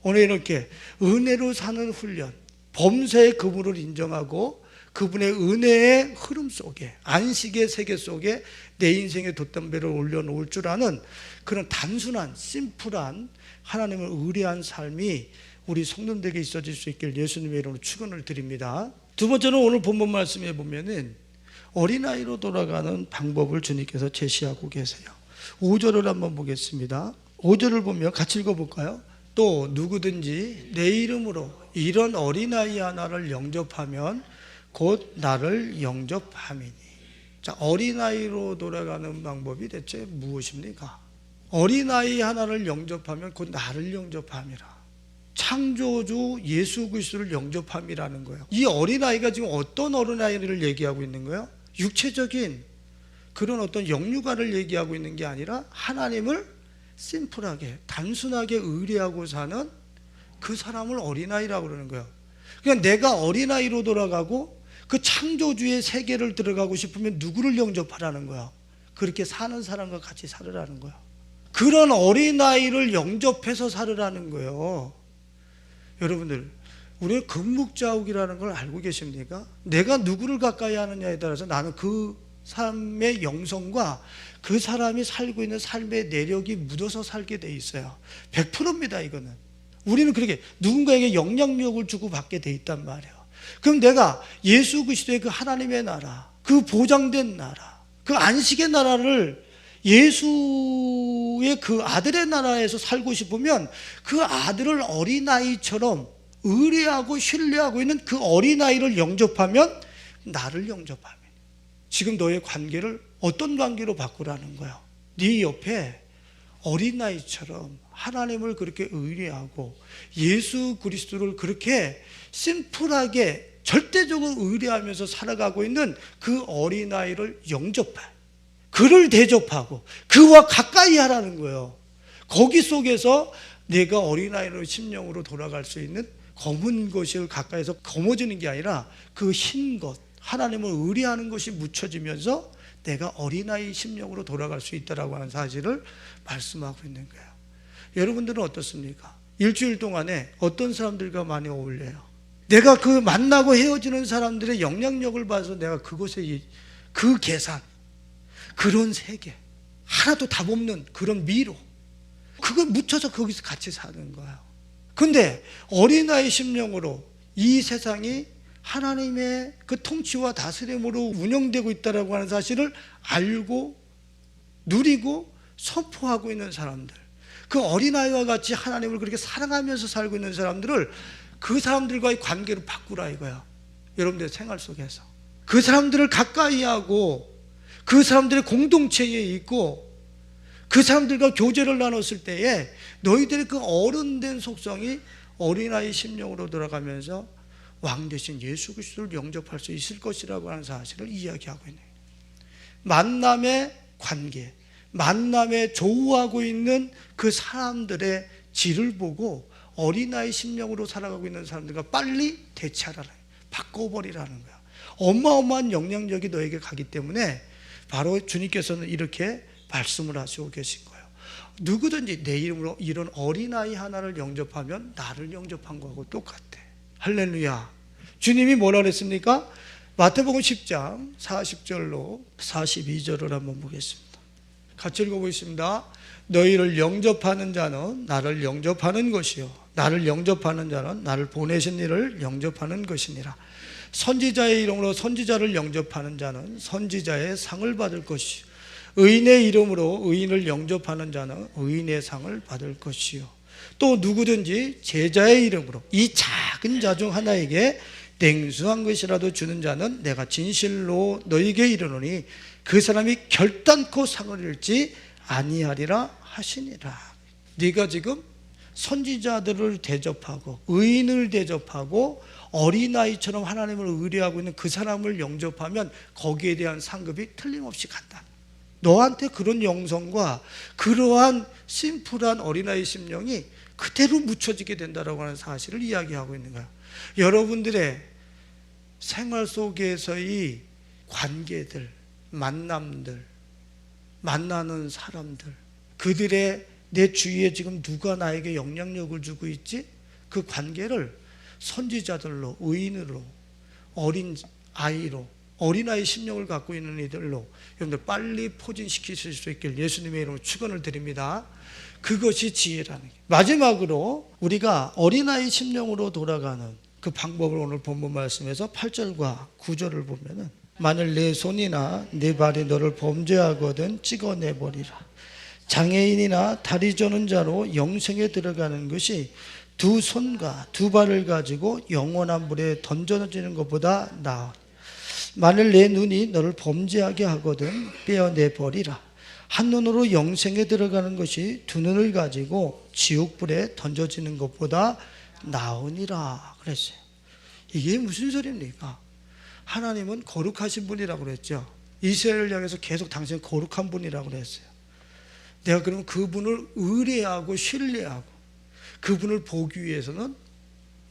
오늘 이렇게 은혜로 사는 훈련, 범사의 그분을 인정하고 그분의 은혜의 흐름 속에, 안식의 세계 속에 내 인생의 돛담배를 올려놓을 줄 아는 그런 단순한 심플한 하나님을 의뢰한 삶이 우리 성도들에게 있어질 수 있길 예수님의 이름으로 축원을 드립니다. 두 번째는 오늘 본문 말씀에 보면은 어린아이로 돌아가는 방법을 주님께서 제시하고 계세요. 5절을 한번 보겠습니다. 5절을 보면 같이 읽어볼까요? 또 누구든지 내 이름으로 이런 어린아이 하나를 영접하면 곧 나를 영접함이니. 자, 어린아이로 돌아가는 방법이 대체 무엇입니까? 어린아이 하나를 영접하면 곧 나를 영접함이라. 창조주 예수 그리스도를 영접함이라는 거예요. 이 어린아이가 지금 어떤 어린아이를 얘기하고 있는 거예요? 육체적인 그런 어떤 영육아를 얘기하고 있는 게 아니라 하나님을 심플하게 단순하게 의뢰하고 사는 그 사람을 어린아이라고 그러는 거예요. 그러니까 내가 어린아이로 돌아가고 그 창조주의 세계를 들어가고 싶으면 누구를 영접하라는 거야? 그렇게 사는 사람과 같이 살으라는 거야. 그런 어린아이를 영접해서 살으라는 거예요. 여러분들, 우리는 금묵자욱이라는 걸 알고 계십니까? 내가 누구를 가까이 하느냐에 따라서 나는 그 삶의 영성과 그 사람이 살고 있는 삶의 내력이 묻어서 살게 돼 있어요. 100%입니다 이거는. 우리는 그렇게 누군가에게 영향력을 주고 받게 돼 있단 말이에요. 그럼 내가 예수 그리스도의 그 하나님의 나라, 그 보장된 나라, 그 안식의 나라를 예수의 그 아들의 나라에서 살고 싶으면 그 아들을 어린아이처럼 의뢰하고 신뢰하고 있는 그 어린아이를 영접하면 나를 영접하면. 지금 너의 관계를 어떤 관계로 바꾸라는 거야? 네 옆에 어린아이처럼 하나님을 그렇게 의뢰하고 예수 그리스도를 그렇게 심플하게 절대적으로 의뢰하면서 살아가고 있는 그 어린아이를 영접해. 그를 대접하고 그와 가까이 하라는 거예요. 거기 속에서 내가 어린아이로 심령으로 돌아갈 수 있는 검은 것을 가까이서 검어지는 게 아니라 그 흰 것, 하나님을 의뢰하는 것이 묻혀지면서 내가 어린아이 심령으로 돌아갈 수 있다라고 하는 사실을 말씀하고 있는 거예요. 여러분들은 어떻습니까? 일주일 동안에 어떤 사람들과 많이 어울려요? 내가 그 만나고 헤어지는 사람들의 영향력을 봐서 내가 그곳에 그 계산, 그런 세계, 하나도 답 없는 그런 미로, 그걸 묻혀서 거기서 같이 사는 거예요. 근데 어린아이 심령으로 이 세상이 하나님의 그 통치와 다스림으로 운영되고 있다고 하는 사실을 알고 누리고 선포하고 있는 사람들, 그 어린아이와 같이 하나님을 그렇게 사랑하면서 살고 있는 사람들을 그 사람들과의 관계를 바꾸라 이거야. 여러분들의 생활 속에서 그 사람들을 가까이 하고 그 사람들의 공동체에 있고 그 사람들과 교제를 나눴을 때에 너희들의 그 어른된 속성이 어린아이 심령으로 돌아가면서 왕 대신 예수 그리스도를 영접할 수 있을 것이라고 하는 사실을 이야기하고 있는 거예요. 만남의 관계, 만남에 조우하고 있는 그 사람들의 질을 보고 어린아이 심령으로 살아가고 있는 사람들과 빨리 대체하라, 바꿔버리라는 거야. 어마어마한 영향력이 너에게 가기 때문에 바로 주님께서는 이렇게 말씀을 하시고 계신 거예요. 누구든지 내 이름으로 이런 어린아이 하나를 영접하면 나를 영접한 거하고 똑같아. 할렐루야. 주님이 뭐라 그랬습니까? 마태복음 10장 40절로 42절을 한번 보겠습니다. 같이 읽어보겠습니다. 너희를 영접하는 자는 나를 영접하는 것이요 나를 영접하는 자는 나를 보내신 이를 영접하는 것이니라. 선지자의 이름으로 선지자를 영접하는 자는 선지자의 상을 받을 것이요 의인의 이름으로 의인을 영접하는 자는 의인의 상을 받을 것이요 또 누구든지 제자의 이름으로 이 작은 자 중 하나에게 냉수한 것이라도 주는 자는 내가 진실로 너희에게 이르노니 그 사람이 결단코 상을 잃지 아니하리라 하시니라. 네가 지금 선지자들을 대접하고 의인을 대접하고 어린아이처럼 하나님을 의뢰하고 있는 그 사람을 영접하면 거기에 대한 상급이 틀림없이 간다. 너한테 그런 영성과 그러한 심플한 어린아이 심령이 그대로 묻혀지게 된다라고 하는 사실을 이야기하고 있는 거야. 여러분들의 생활 속에서의 관계들, 만남들, 만나는 사람들, 그들의 내 주위에 지금 누가 나에게 영향력을 주고 있지? 그 관계를 선지자들로, 의인으로, 어린아이로, 어린아이 심령을 갖고 있는 이들로 여러분들 빨리 포진시키실 수 있길 예수님의 이름으로 축원을 드립니다. 그것이 지혜라는 게. 마지막으로 우리가 어린아이 심령으로 돌아가는 그 방법을 오늘 본문 말씀에서 8절과 9절을 보면은 만일 내 손이나 내 발이 너를 범죄하거든 찍어내버리라. 장애인이나 다리 저는 자로 영생에 들어가는 것이 두 손과 두 발을 가지고 영원한 물에 던져지는 것보다 나아. 만일 내 눈이 너를 범죄하게 하거든 빼어내버리라. 한 눈으로 영생에 들어가는 것이 두 눈을 가지고 지옥불에 던져지는 것보다 나으니라 그랬어요. 이게 무슨 소리입니까? 하나님은 거룩하신 분이라고 그랬죠. 이스라엘을 향해서 계속 당신은 거룩한 분이라고 그랬어요. 내가 그러면 그분을 의뢰하고 신뢰하고 그분을 보기 위해서는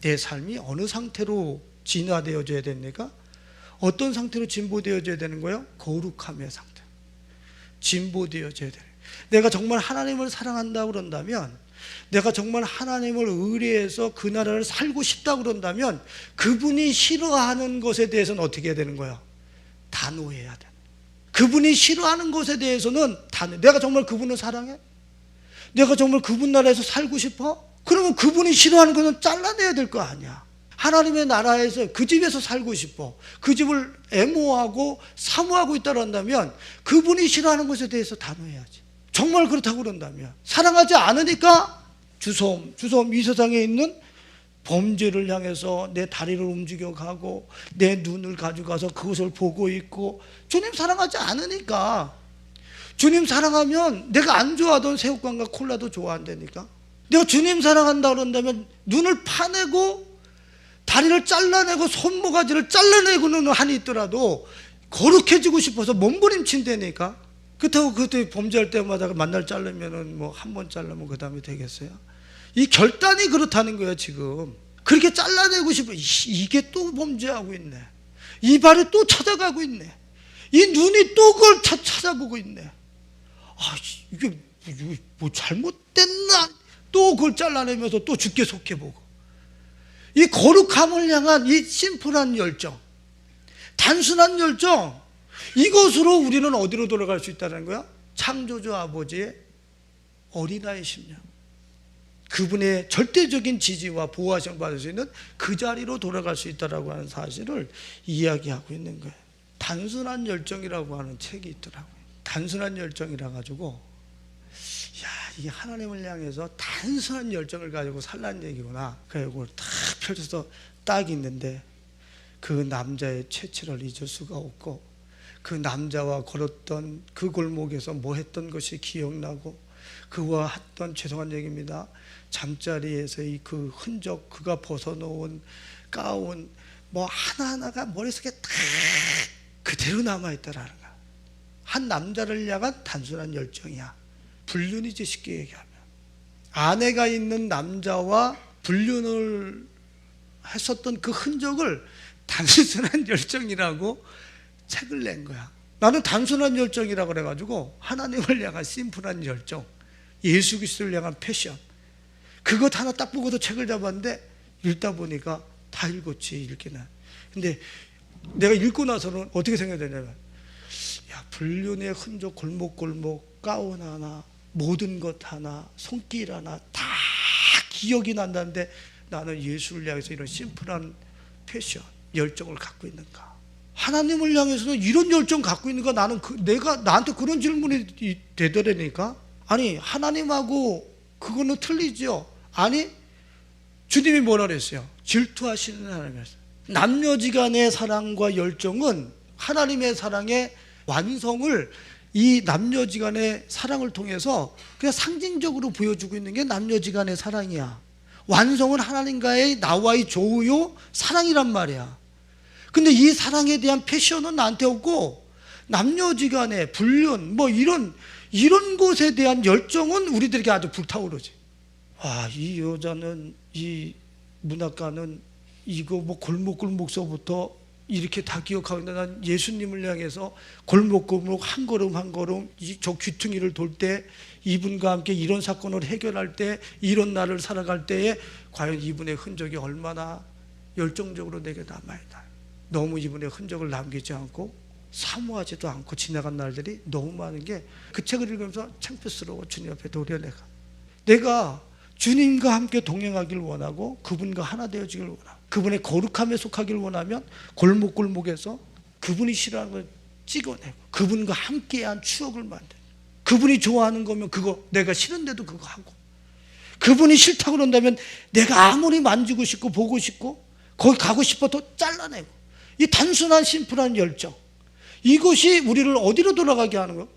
내 삶이 어느 상태로 진화되어져야 됩니까? 어떤 상태로 진보되어져야 되는 거예요? 거룩함의 상태. 진보되어져야 돼요. 내가 정말 하나님을 사랑한다고 그런다면, 내가 정말 하나님을 의뢰해서 그 나라를 살고 싶다고 그런다면 그분이 싫어하는 것에 대해서는 어떻게 해야 되는 거야? 단호해야 돼. 그분이 싫어하는 것에 대해서는 내가 정말 그분을 사랑해? 내가 정말 그분 나라에서 살고 싶어? 그러면 그분이 싫어하는 것은 잘라내야 될 거 아니야. 하나님의 나라에서 그 집에서 살고 싶어, 그 집을 애모하고 사모하고 있다고 한다면 그분이 싫어하는 것에 대해서 단호해야지. 정말 그렇다고 그런다면, 사랑하지 않으니까 주섬 이 세상에 있는 범죄를 향해서 내 다리를 움직여가고 내 눈을 가져가서 그것을 보고 있고, 주님 사랑하지 않으니까. 주님 사랑하면 내가 안 좋아하던 새우깡과 콜라도 좋아한다니까. 내가 주님 사랑한다 그런다면 눈을 파내고 다리를 잘라내고 손모가지를 잘라내고는 한이 있더라도 거룩해지고 싶어서 몸부림친다니까. 그렇다고 그때 범죄할 때마다 만날 자르면은 뭐 한 번 자르면 그 다음에 되겠어요? 이 결단이 그렇다는 거예요. 지금 그렇게 잘라내고 싶어. 이게 또 범죄하고 있네. 이 발이 또 찾아가고 있네. 이 눈이 또 그걸 찾아보고 있네. 아, 이게 뭐 잘못됐나? 또 그걸 잘라내면서 또 죽게 속해보고. 이 거룩함을 향한 이 심플한 열정, 단순한 열정, 이것으로 우리는 어디로 돌아갈 수 있다는 거야? 창조주 아버지의 어린아이 심령, 그분의 절대적인 지지와 보호하심을 받을 수 있는 그 자리로 돌아갈 수 있다라고 하는 사실을 이야기하고 있는 거예요. 단순한 열정이라고 하는 책이 있더라고요. 단순한 열정이라 가지고, 이 하나님을 향해서 단순한 열정을 가지고 살라는 얘기구나. 그래서 이걸 딱 펼쳐서 딱 있는데, 그 남자의 채취를 잊을 수가 없고, 그 남자와 걸었던 그 골목에서 뭐 했던 것이 기억나고, 그와 했던, 죄송한 얘기입니다, 잠자리에서의 그 흔적, 그가 벗어놓은 가운, 뭐 하나하나가 머릿속에 다 그대로 남아있다라는 거야. 한 남자를 향한 단순한 열정이야. 불륜이지, 쉽게 얘기하면. 아내가 있는 남자와 불륜을 했었던 그 흔적을 단순한 열정이라고 책을 낸 거야. 나는 단순한 열정이라고 그래가지고 하나님을 향한 심플한 열정, 예수 그리스도를 향한 패션, 그것 하나 딱 보고도 책을 잡았는데 읽다 보니까 다 읽었지, 읽기는. 근데 내가 읽고 나서는 어떻게 생각되냐면, 불륜의 흔적, 골목골목, 가운 하나, 모든 것 하나, 손길 하나 다 기억이 난다는데 나는 예수를 향해서 이런 심플한 패션, 열정을 갖고 있는가? 하나님을 향해서는 이런 열정 갖고 있는가? 나는 내가 나한테 그런 질문이 되더라니까. 아니, 하나님하고 그거는 틀리죠. 아니, 주님이 뭐라 그랬어요? 질투하시는 하나님이었어요. 남녀지간의 사랑과 열정은 하나님의 사랑의 완성을, 이 남녀지간의 사랑을 통해서 그냥 상징적으로 보여주고 있는 게 남녀지간의 사랑이야. 완성은 하나님과의 나와의 조요 사랑이란 말이야. 근데 이 사랑에 대한 패션은 나한테 없고, 남녀지간의 불륜, 뭐 이런 것에 대한 열정은 우리들에게 아주 불타오르지. 이 여자는, 이 문학가는 이거 뭐 골목골목서부터 이렇게 다 기억하고 있는데, 난 예수님을 향해서 골목골목 한 걸음 한 걸음 저 귀퉁이를 돌 때, 이분과 함께 이런 사건을 해결할 때, 이런 날을 살아갈 때에 과연 이분의 흔적이 얼마나 열정적으로 내게 남아있다. 너무 이분의 흔적을 남기지 않고 사모하지도 않고 지나간 날들이 너무 많은 게, 그 책을 읽으면서 창피스러워. 주님 앞에 도려 내가 주님과 함께 동행하길 원하고 그분과 하나 되어지길 원하고, 그분의 거룩함에 속하길 원하면 골목골목에서 그분이 싫어하는 걸 찍어내고 그분과 함께한 추억을 만들고, 그분이 좋아하는 거면 그거 내가 싫은데도 그거 하고, 그분이 싫다고 그런다면 내가 아무리 만지고 싶고 보고 싶고 거기 가고 싶어도 잘라내고, 이 단순한 심플한 열정, 이것이 우리를 어디로 돌아가게 하는 거예요?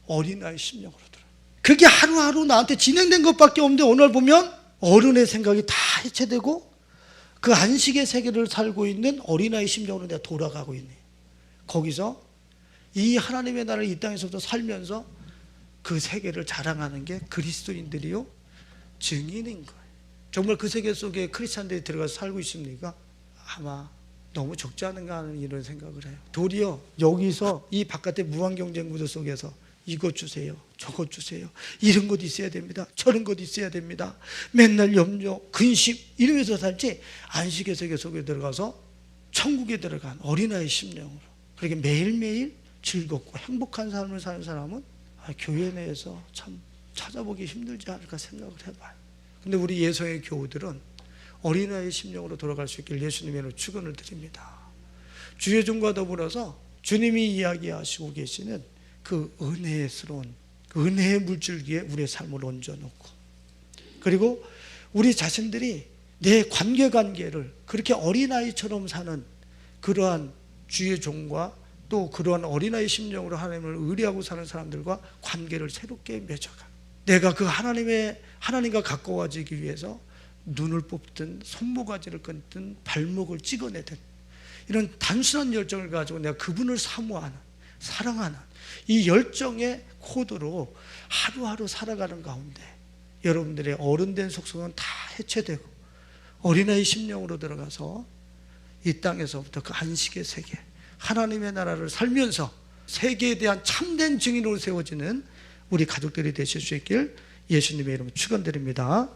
어린아이 심령으로 돌아가. 그게 하루하루 나한테 진행된 것밖에 없는데, 오늘 보면 어른의 생각이 다 해체되고 그 안식의 세계를 살고 있는 어린아이 심령으로 내가 돌아가고 있네. 거기서 이 하나님의 나라를 이 땅에서부터 살면서 그 세계를 자랑하는 게 그리스도인들이요, 증인인 거예요. 정말 그 세계 속에 크리스찬들이 들어가서 살고 있습니까? 아마 너무 적지 않은가 하는 이런 생각을 해요. 도리어 여기서 이 바깥의 무한경쟁 구도 속에서 이것 주세요, 저것 주세요, 이런 것 있어야 됩니다, 저런 것 있어야 됩니다, 맨날 염려, 근심 이러면서 살지, 안식의 세계 속에 들어가서 천국에 들어간 어린아이 심령으로 그렇게 매일매일 즐겁고 행복한 삶을 사는 사람은 교회 내에서 참 찾아보기 힘들지 않을까 생각을 해봐요. 근데 우리 예성의 교우들은 어린아이 심령으로 돌아갈 수 있길 예수님의 이름으로 축원을 드립니다. 주의 종과 더불어서 주님이 이야기하시고 계시는 그 은혜스러운 그 은혜의 물줄기에 우리의 삶을 얹어놓고, 그리고 우리 자신들이 내 관계를 그렇게 어린아이처럼 사는 그러한 주의 종과 또 그러한 어린아이 심령으로 하나님을 의뢰하고 사는 사람들과 관계를 새롭게 맺어가, 내가 그 하나님과 가까워지기 위해서 눈을 뽑든 손모가지를 끊든 발목을 찍어내든 이런 단순한 열정을 가지고 내가 그분을 사모하는, 사랑하는 이 열정의 코드로 하루하루 살아가는 가운데 여러분들의 어른된 속성은 다 해체되고 어린아이 심령으로 들어가서 이 땅에서부터 그 안식의 세계, 하나님의 나라를 살면서 세계에 대한 참된 증인으로 세워지는 우리 가족들이 되실 수 있길 예수님의 이름으로 축원드립니다.